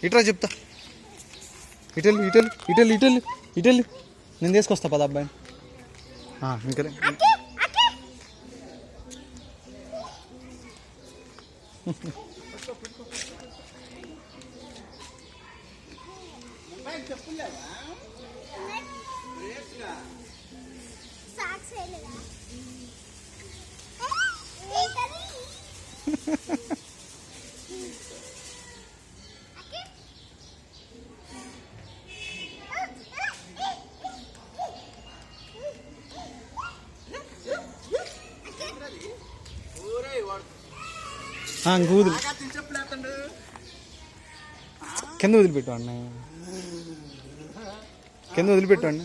ఇట్రా చెప్తా. ఇటెళ్ళు ఇటెళ్ళు ఇటెళ్ళు ఇటెళ్ళు ఇటెళ్ళు నేను తీసుకొస్తా పద అబ్బాయిని. ఇంకా వదిలి కింద వదిలిపెట్టు అన్న, కింద వదిలిపెట్టు అన్న,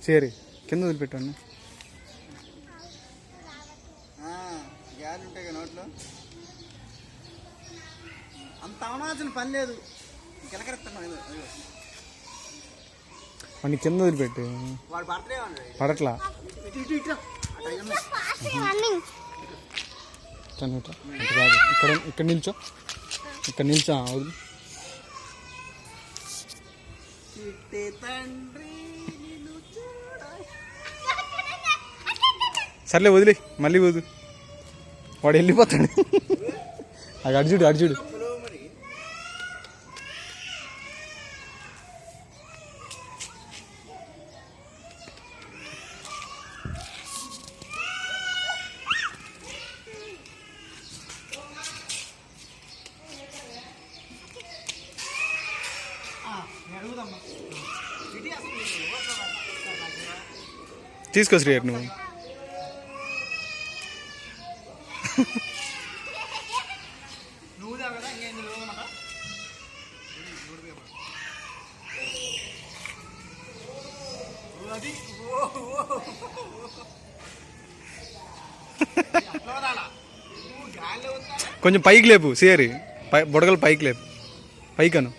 సరే కింద వదిలిపెట్టు అన్న. నోట్లో అంత అవనాల్సిన పని లేదు. వాడిని కింద వదిలిపెట్టు, పడట్లా. ఇక్కడ నిల్చో, ఇక్కడ నిల్చో వదిలి. సర్లే వదిలే, మళ్ళీ వదు, వాడు వెళ్ళిపోతాడు. అది అర్జుడు అర్జుడు. తీసుకో శ్రీ నువ్వు. కొంచెం పైకి లేపు సేరి, బుడగలు పైకి లేపు, పైకను.